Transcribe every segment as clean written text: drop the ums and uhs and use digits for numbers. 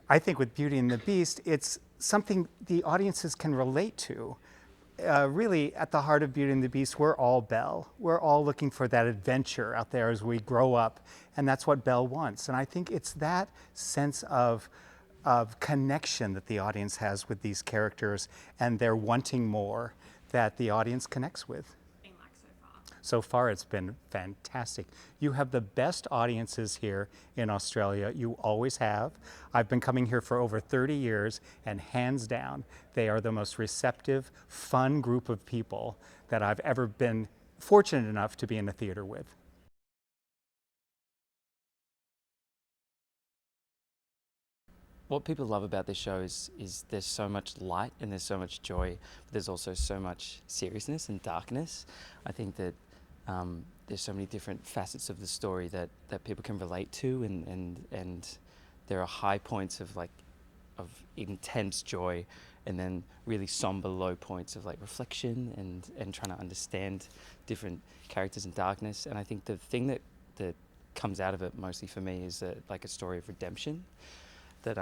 I think with Beauty and the Beast, it's something the audiences can relate to. Really, at the heart of Beauty and the Beast, we're all Belle. We're all looking for that adventure out there as we grow up, and that's what Belle wants. And I think it's that sense of connection that the audience has with these characters, and they're wanting more, that the audience connects with. So far, it's been fantastic. You have the best audiences here in Australia. You always have. I've been coming here for over 30 years, and hands down, they are the most receptive, fun group of people that I've ever been fortunate enough to be in a theater with. What people love about this show is there's so much light and there's so much joy, but there's also so much seriousness and darkness. I think that there's so many different facets of the story that people can relate to, and there are high points of intense joy, and then really somber low points of reflection and trying to understand different characters in darkness. And I think the thing that comes out of it mostly for me is a story of redemption. That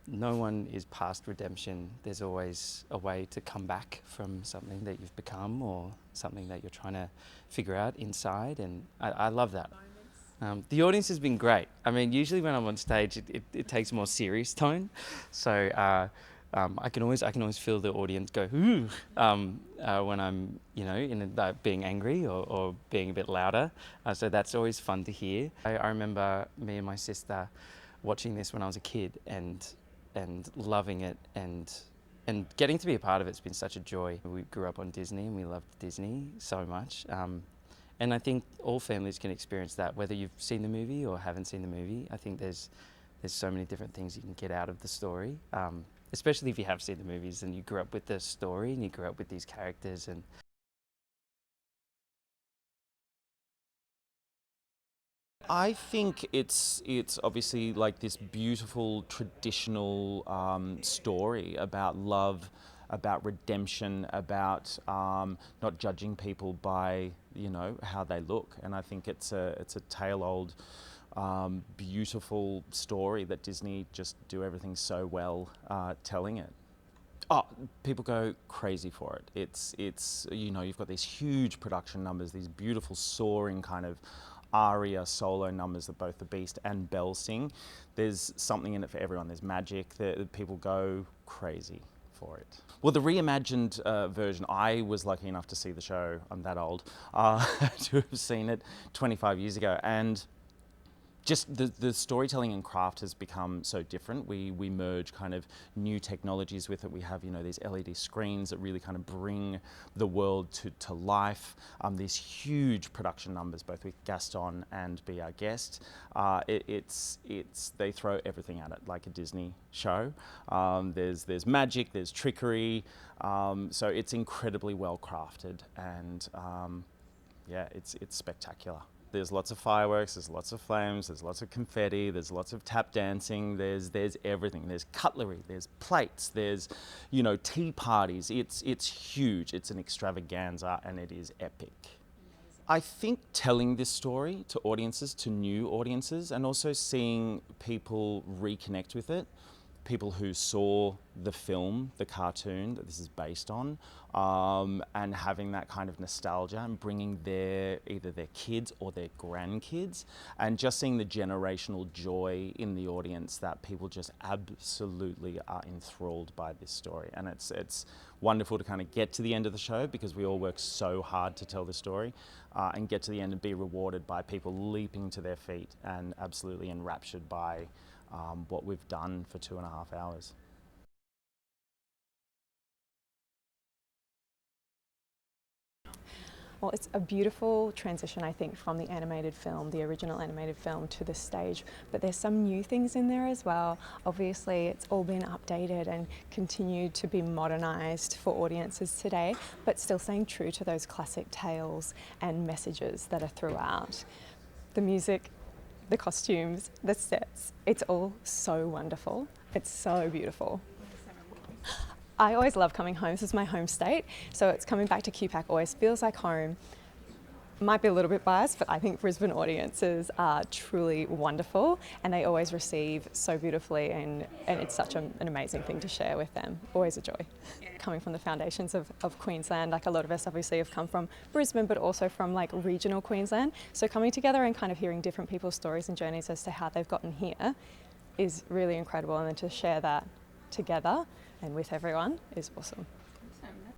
no one is past redemption. There's always a way to come back from something that you've become or something that you're trying to figure out inside, and I love that. The audience has been great. I mean, usually when I'm on stage, it takes a more serious tone, so I can always feel the audience go ooh when I'm being angry or being a bit louder. So that's always fun to hear. I remember me and my sister watching this when I was a kid and loving it and getting to be a part of it's been such a joy. We grew up on Disney and we loved Disney so much. And I think all families can experience that, whether you've seen the movie or haven't seen the movie. I think there's so many different things you can get out of the story, especially if you have seen the movies and you grew up with the story and you grew up with these characters. And I think it's obviously like this beautiful traditional story about love, about redemption, about not judging people by how they look, and I think it's a tale old beautiful story that Disney just do everything so well telling it. Oh, people go crazy for it. It's you've got these huge production numbers, these beautiful soaring kind of aria solo numbers that both the Beast and Belle sing. There's something in it for everyone. There's magic. People go crazy for it. Well, the reimagined version, I was lucky enough to see the show. I'm that old to have seen it 25 years ago, and just the storytelling and craft has become so different. We merge kind of new technologies with it. We have these LED screens that really kind of bring the world to life. These huge production numbers, both with Gaston and Be Our Guest. They throw everything at it like a Disney show. There's magic, there's trickery. So it's incredibly well crafted, and yeah, it's spectacular. There's lots of fireworks, there's lots of flames, there's lots of confetti, there's lots of tap dancing, there's everything. There's cutlery, there's plates, there's tea parties. It's huge. It's an extravaganza, and it is epic. I think telling this story to audiences, to new audiences, and also seeing people reconnect with it, people who saw the film, the cartoon that this is based on, and having that kind of nostalgia and bringing either their kids or their grandkids, and just seeing the generational joy in the audience, that people just absolutely are enthralled by this story. And it's wonderful to kind of get to the end of the show, because we all work so hard to tell the story, and get to the end and be rewarded by people leaping to their feet and absolutely enraptured by what we've done for 2.5 hours. Well, it's a beautiful transition, I think, from the animated film, the original animated film, to the stage, but there's some new things in there as well. Obviously, it's all been updated and continued to be modernised for audiences today, but still staying true to those classic tales and messages that are throughout. The music, the costumes, the sets, it's all so wonderful. It's so beautiful. I always love coming home. This is my home state, so it's coming back to QPAC always feels like home. Might be a little bit biased, but I think Brisbane audiences are truly wonderful and they always receive so beautifully, and it's such an amazing thing to share with them. Always a joy. Coming from the foundations of Queensland, like a lot of us obviously have come from Brisbane, but also from like regional Queensland. So coming together and kind of hearing different people's stories and journeys as to how they've gotten here is really incredible, and then to share that together and with everyone is awesome.